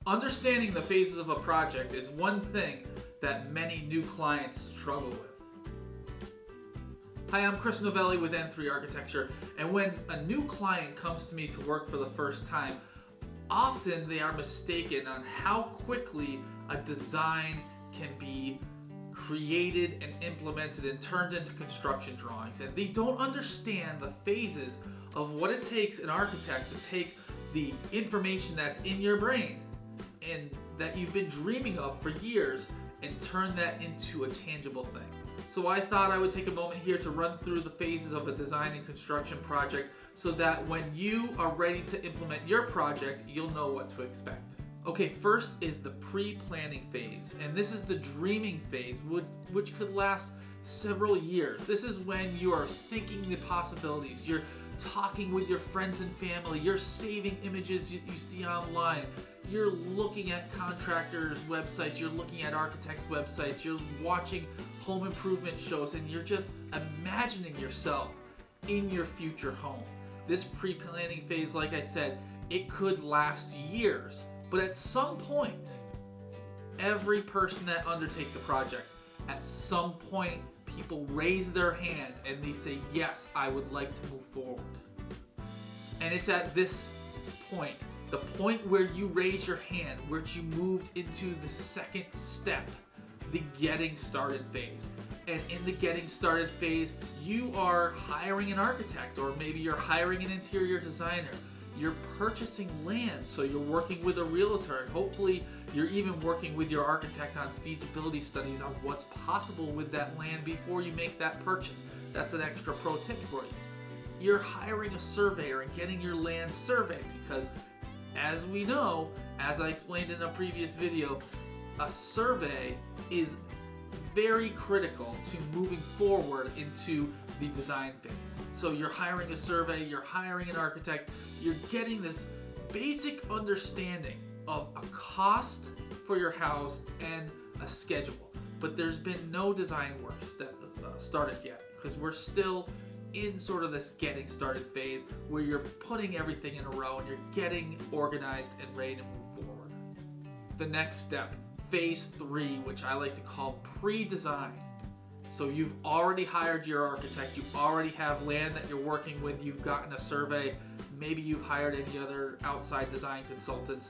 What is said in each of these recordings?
Understanding the phases of a project is one thing that many new clients struggle with. Hi, I'm Chris Novelli with N3 Architecture, and when a new client comes to me to work for the first time, often they are mistaken on how quickly a design can be created and implemented and turned into construction drawings, and they don't understand the phases of what it takes an architect to take the information that's in your brain and that you've been dreaming of for years and turn that into a tangible thing. So I thought I would take a moment here to run through the phases of a design and construction project so that when you are ready to implement your project, you'll know what to expect. Okay, first is the pre-planning phase, and this is the dreaming phase, which could last several years. This is when you are thinking the possibilities, you're talking with your friends and family, you're saving images you see online, you're looking at contractors' websites, you're looking at architects' websites, you're watching home improvement shows, and you're just imagining yourself in your future home. This pre-planning phase, like I said, it could last years. But at some point, every person that undertakes a project, at some point, people raise their hand and they say, yes, I would like to move forward. And it's at this point, the point where you raise your hand, where you moved into the second step, the getting started phase. And in the getting started phase, you are hiring an architect, or maybe you're hiring an interior designer. You're purchasing land, so you're working with a realtor, and hopefully you're even working with your architect on feasibility studies on what's possible with that land before you make that purchase. That's an extra pro tip for you. You're hiring a surveyor and getting your land surveyed because, as we know, as I explained in a previous video, a survey is very critical to moving forward into the design phase. So you're hiring a survey, you're hiring an architect, you're getting this basic understanding of a cost for your house and a schedule. But there's been no design work started yet because we're still in sort of this getting started phase where you're putting everything in a row and you're getting organized and ready to move forward. The next step, phase 3, which I like to call pre-design. So you've already hired your architect, you already have land that you're working with, you've gotten a survey, maybe you've hired any other outside design consultants,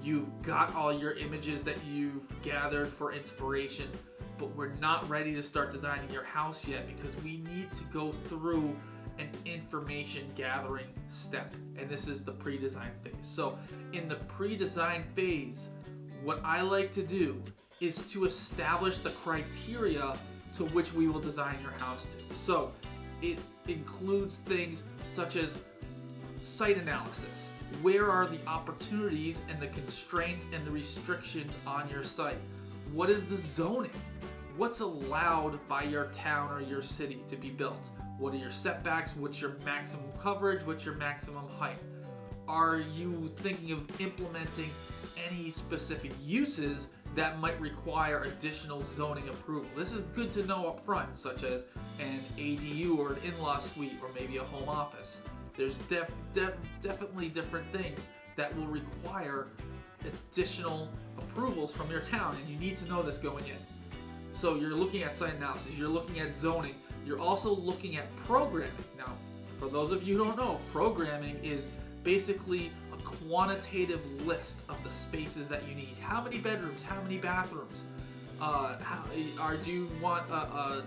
you've got all your images that you've gathered for inspiration, but we're not ready to start designing your house yet because we need to go through an information gathering step, and this is the pre-design phase. So in the pre-design phase, what I like to do is to establish the criteria to which we will design your house to. So it includes things such as site analysis. Where are the opportunities and the constraints and the restrictions on your site? What is the zoning? What's allowed by your town or your city to be built? What are your setbacks? What's your maximum coverage? What's your maximum height? Are you thinking of implementing any specific uses that might require additional zoning approval? This is good to know up front, such as an ADU or an in-law suite or maybe a home office. There's definitely different things that will require additional approvals from your town, and you need to know this going in. So you're looking at site analysis, you're looking at zoning, you're also looking at programming. Now, for those of you who don't know, programming is basically a quantitative list of the spaces that you need. How many bedrooms? How many bathrooms? Do you want a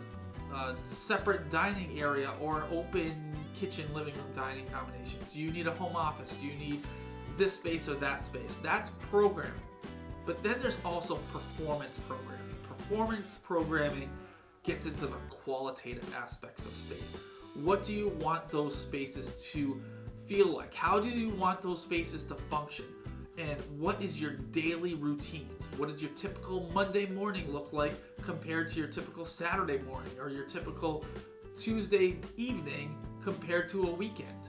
separate dining area or an open kitchen, living room, dining combination? Do you need a home office? Do you need this space or that space? That's programming. But then there's also performance programming. Performance programming gets into the qualitative aspects of space. What do you want those spaces to feel like? How do you want those spaces to function? And what is your daily routines? What does your typical Monday morning look like compared to your typical Saturday morning or your typical Tuesday evening compared to a weekend?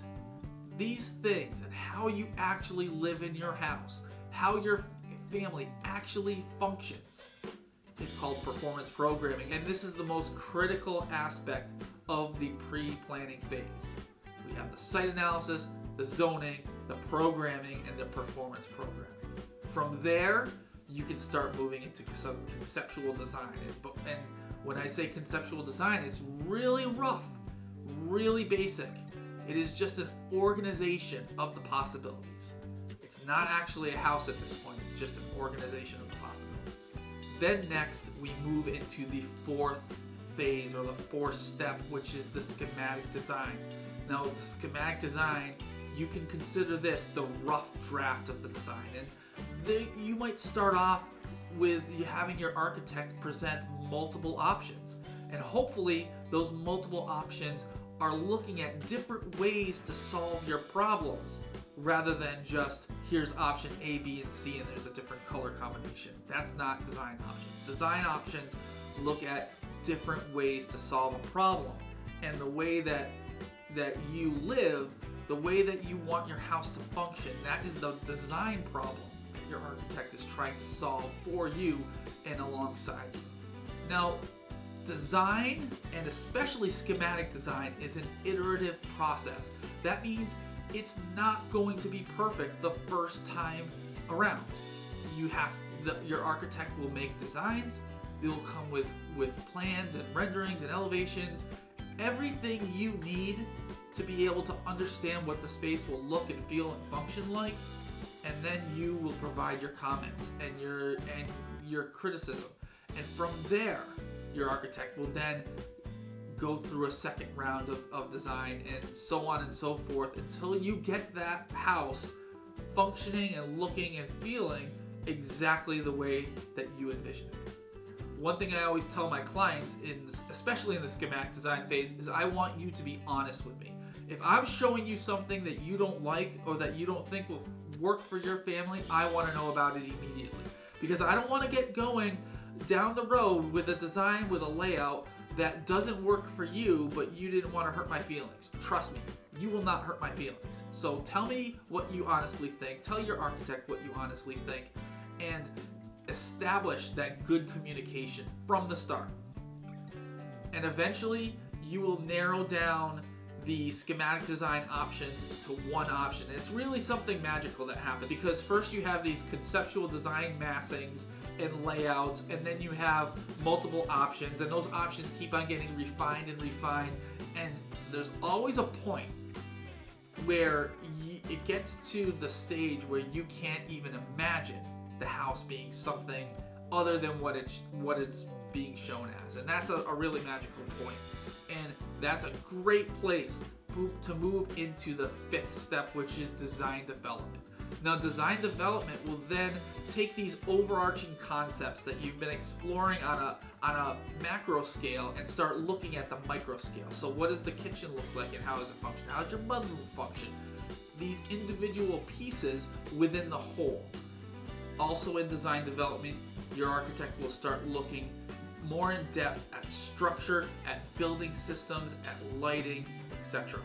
These things and how you actually live in your house, how your family actually functions, is called performance programming. And this is the most critical aspect of the pre-planning phase. We have the site analysis, the zoning, the programming, and the performance programming. From there, you can start moving into some conceptual design. And when I say conceptual design, it's really rough, really basic. It is just an organization of the possibilities. It's not actually a house at this point, it's just an organization of the possibilities. Then next, we move into the fourth phase, or the fourth step, which is the schematic design. Now, the schematic design, you can consider this the rough draft of the design. And you might start off with you having your architect present multiple options. And hopefully, those multiple options are looking at different ways to solve your problems, rather than just here's option A, B, and C, and there's a different color combination. That's not design options. Design options look at different ways to solve a problem, and the way that you live, the way that you want your house to function, that is the design problem that your architect is trying to solve for you and alongside you. Now, design, and especially schematic design, is an iterative process. That means it's not going to be perfect the first time around. Your architect will make designs. They'll come with plans and renderings and elevations, everything you need to be able to understand what the space will look and feel and function like, and then you will provide your comments and your criticism. And from there, your architect will then go through a second round of design, and so on and so forth, until you get that house functioning and looking and feeling exactly the way that you envision it. One thing I always tell my clients, especially in the schematic design phase, is I want you to be honest with me. If I'm showing you something that you don't like or that you don't think will work for your family, I want to know about it immediately. Because I don't want to get going down the road with a design, with a layout that doesn't work for you, but you didn't want to hurt my feelings. Trust me, you will not hurt my feelings. So tell me what you honestly think. Tell your architect what you honestly think, and establish that good communication from the start. And eventually, you will narrow down the schematic design options to one option. And it's really something magical that happens, because first you have these conceptual design massings and layouts, and then you have multiple options, and those options keep on getting refined and refined, and there's always a point where it gets to the stage where you can't even imagine the house being something other than what it's being shown as. And that's a really magical point. And that's a great place to move into the fifth step, which is design development. Now, design development will then take these overarching concepts that you've been exploring on a macro scale and start looking at the micro scale. So what does the kitchen look like, and how does it function? How does your mudroom function? These individual pieces within the whole. Also in design development, your architect will start looking more in depth at structure, at building systems, at lighting, etc.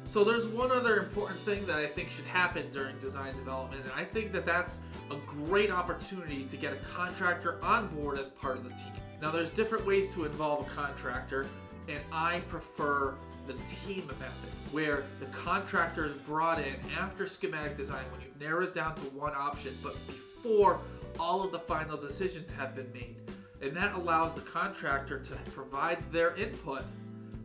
So there's one other important thing that I think should happen during design development, and I think that that's a great opportunity to get a contractor on board as part of the team. Now, there's different ways to involve a contractor, and I prefer the team method, where the contractor is brought in after schematic design, when you've narrowed it down to one option, but before all of the final decisions have been made. And that allows the contractor to provide their input,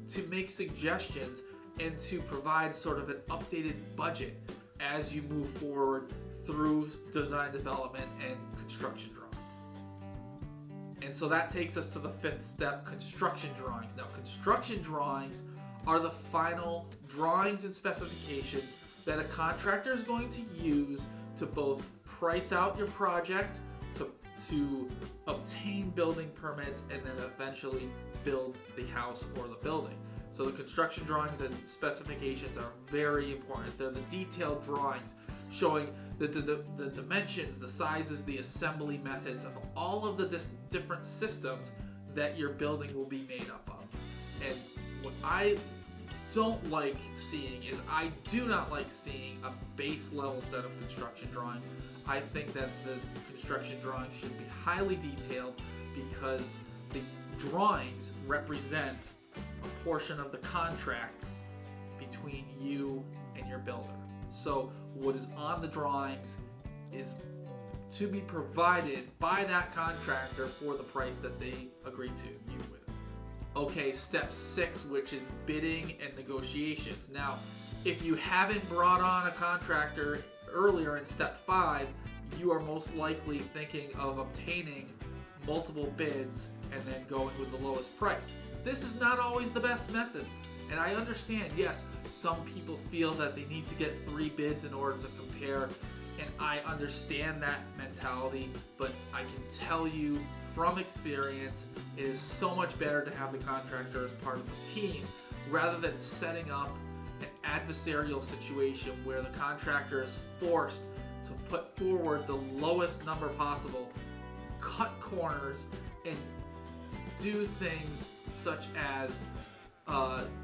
to make suggestions, and to provide sort of an updated budget as you move forward through design development and construction drawings. And so that takes us to the fifth step, construction drawings. Now, construction drawings are the final drawings and specifications that a contractor is going to use to both price out your project, to obtain building permits, and then eventually build the house or the building. So the construction drawings and specifications are very important. They're the detailed drawings showing the dimensions, the sizes, the assembly methods of all of the different systems that your building will be made up of. And what I don't like seeing is, I do not like seeing a base level set of construction drawings. I think that the construction drawings should be highly detailed, because the drawings represent a portion of the contract between you and your builder. So what is on the drawings is to be provided by that contractor for the price that they agree to you with. Okay, step 6, which is bidding and negotiations. Now, if you haven't brought on a contractor earlier in step 5, you are most likely thinking of obtaining multiple bids and then going with the lowest price. This is not always the best method. And I understand, yes, some people feel that they need to get 3 bids in order to compare, and I understand that mentality, but I can tell you from experience, it is so much better to have the contractor as part of the team rather than setting up an adversarial situation where the contractor is forced to put forward the lowest number possible, cut corners, and do things such as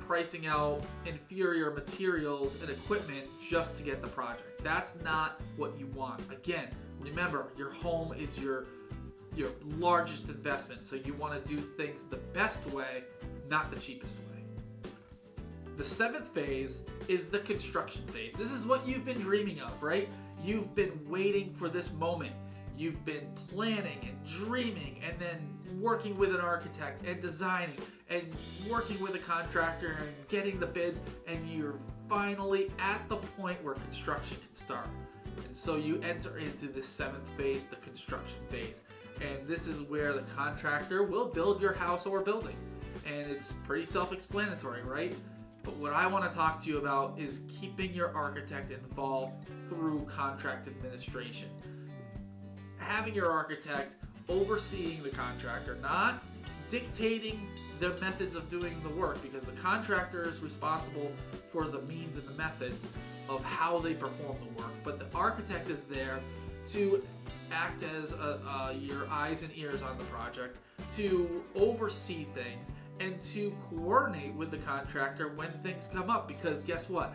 pricing out inferior materials and equipment just to get the project. That's not what you want. Again, remember, your home is your largest investment, so you want to do things the best way, not the cheapest way. The 7th phase is the construction phase. This is what you've been dreaming of, right? You've been waiting for this moment. You've been planning and dreaming and then working with an architect and designing and working with a contractor and getting the bids, and you're finally at the point where construction can start. And so you enter into the 7th phase, the construction phase. And this is where the contractor will build your house or building. And it's pretty self-explanatory, right? But what I want to talk to you about is keeping your architect involved through contract administration. Having your architect overseeing the contractor, not dictating the methods of doing the work, because the contractor is responsible for the means and the methods of how they perform the work, but the architect is there to act as your eyes and ears on the project, to oversee things, and to coordinate with the contractor when things come up, because guess what?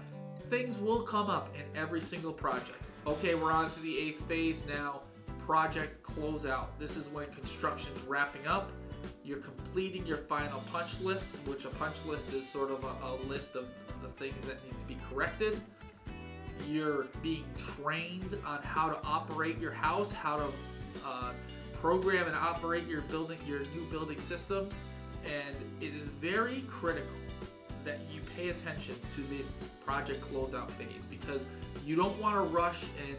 Things will come up in every single project. Okay, we're on to the 8th phase now, project closeout. This is when construction's wrapping up. You're completing your final punch list, which a punch list is sort of a list of the things that need to be corrected. You're being trained on how to operate your house, how to program and operate your new building systems, and it is very critical that you pay attention to this project closeout phase, because you don't want to rush and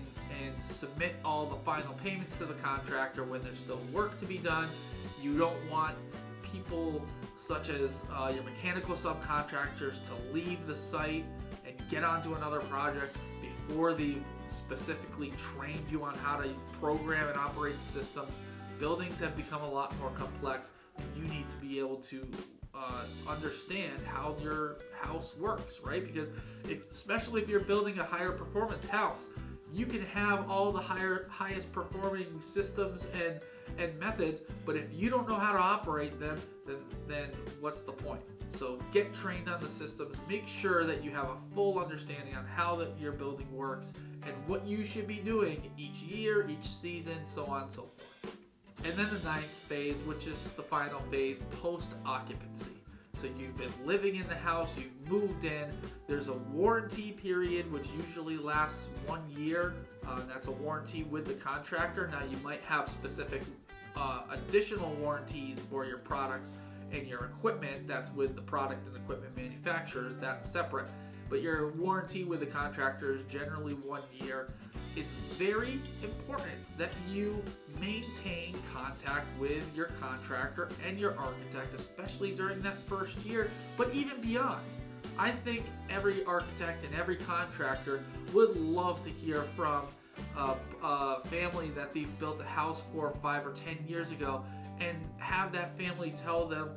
submit all the final payments to the contractor when there's still work to be done. You don't want people such as your mechanical subcontractors to leave the site and get onto another project before they've specifically trained you on how to program and operate the systems. Buildings have become a lot more complex, and you need to be able to understand how your house works, right? Because especially if you're building a higher performance house, you can have all the highest performing systems and methods, but if you don't know how to operate them, then what's the point? So get trained on the systems, make sure that you have a full understanding on how your building works and what you should be doing each year, each season, so on and so forth. And then the 9th phase, which is the final phase, post-occupancy. So you've been living in the house, you've moved in, there's a warranty period which usually lasts 1 year. That's a warranty with the contractor. Now you might have specific additional warranties for your products and your equipment. That's with the product and equipment manufacturers, that's separate. But your warranty with the contractor is generally 1 year. It's very important that you maintain contact with your contractor and your architect, especially during that first year, but even beyond. I think every architect and every contractor would love to hear from a family that they've built a house for 5 or 10 years ago, and have that family tell them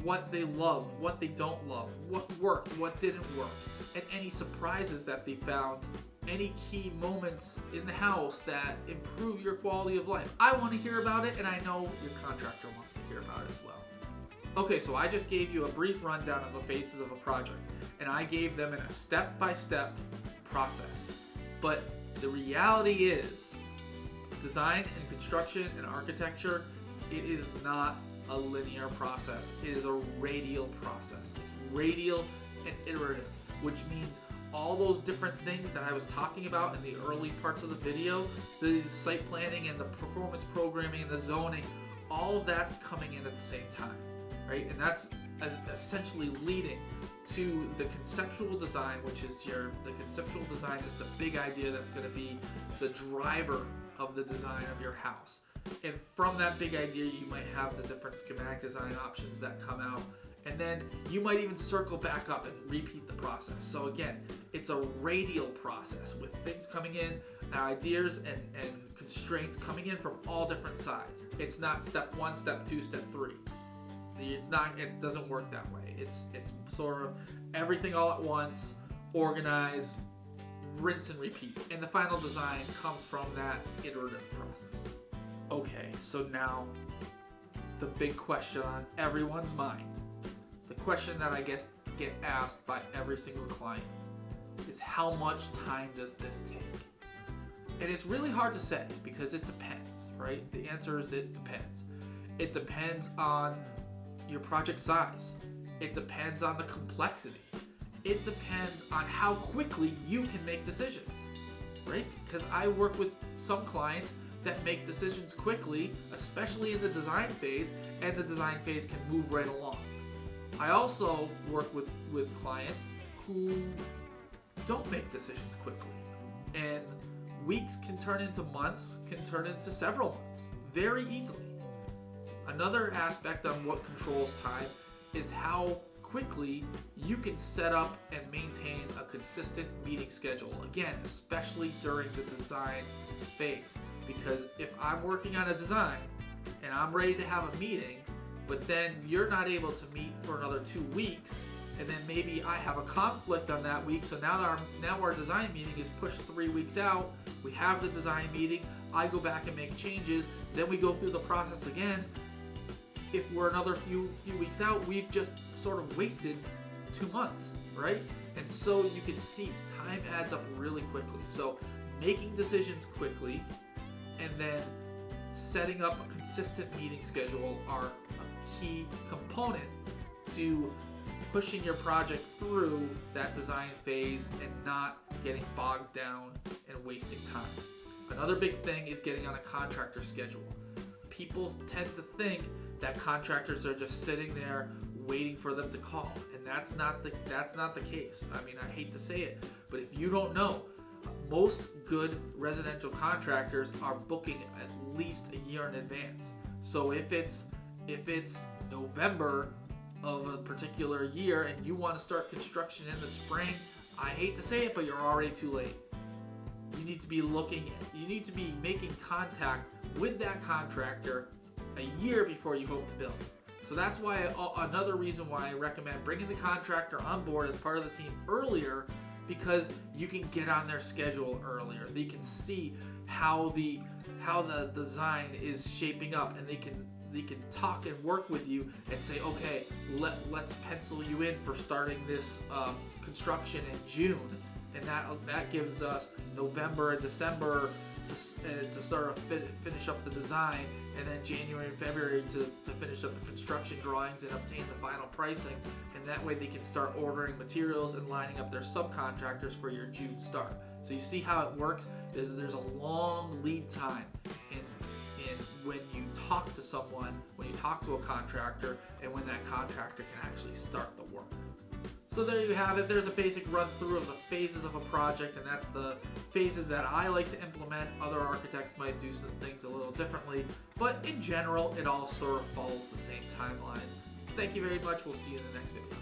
what they love, what they don't love, what worked, what didn't work, and any surprises that they found, any key moments in the house that improve your quality of life. I want to hear about it, and I know your contractor wants to hear about it as well. Okay, so I just gave you a brief rundown of the phases of a project, and I gave them in a step-by-step process. But the reality is, design and construction and architecture, it is not a linear process. It is a radial process. It's radial and iterative, which means all those different things that I was talking about in the early parts of the video, the site planning and the performance programming and the zoning, all of that's coming in at the same time, right? And that's essentially leading to the conceptual design, which is the conceptual design is the big idea that's going to be the driver of the design of your house. And from that big idea, you might have the different schematic design options that come out. And then you might even circle back up and repeat the process. So again, it's a radial process with things coming in, ideas and constraints coming in from all different sides. It's not step 1, step 2, step 3. It doesn't work that way. It's sort of everything all at once, organize, rinse and repeat. And the final design comes from that iterative process. Okay, so now the big question on everyone's mind, the question that I guess get asked by every single client is, how much time does this take? And it's really hard to say because it depends, right? The answer is it depends. It depends on your project size. It depends on the complexity. It depends on how quickly you can make decisions, right? Because I work with some clients that make decisions quickly, especially in the design phase, and the design phase can move right along. I also work with clients who don't make decisions quickly, and weeks can turn into months, can turn into several months very easily. Another aspect on what controls time is how quickly you can set up and maintain a consistent meeting schedule. Again, especially during the design phase, because if I'm working on a design and I'm ready to have a meeting, but then you're not able to meet for another 2 weeks, and then maybe I have a conflict on that week, so now our design meeting is pushed 3 weeks out. We have the design meeting, I go back and make changes, then we go through the process again. If we're another few weeks out, we've just sort of wasted 2 months, right? And so you can see time adds up really quickly. So making decisions quickly and then setting up a consistent meeting schedule are a key component to pushing your project through that design phase and not getting bogged down and wasting time. Another big thing is getting on a contractor schedule. People tend to think that contractors are just sitting there waiting for them to call, and that's not the case. I mean, I hate to say it, but if you don't know, most good residential contractors are booking at least a year in advance. So if it's November of a particular year and you want to start construction in the spring, I hate to say it, but you're already too late. You need to be making contact with that contractor a year before you hope to build. So that's why another reason why I recommend bringing the contractor on board as part of the team earlier, because you can get on their schedule earlier. They can see how the design is shaping up, and they can talk and work with you and say, okay, let's pencil you in for starting this construction in June, and that gives us November and December to start finish up the design, and then January and February to finish up the construction drawings and obtain the final pricing, and that way they can start ordering materials and lining up their subcontractors for your June start. So you see how it works? There's a long lead time in when you talk to someone, when you talk to a contractor, and when that contractor can actually start the work. So there you have it. There's a basic run through of the phases of a project, and that's the phases that I like to implement. Other architects might do some things a little differently, but in general, it all sort of follows the same timeline. Thank you very much. We'll see you in the next video.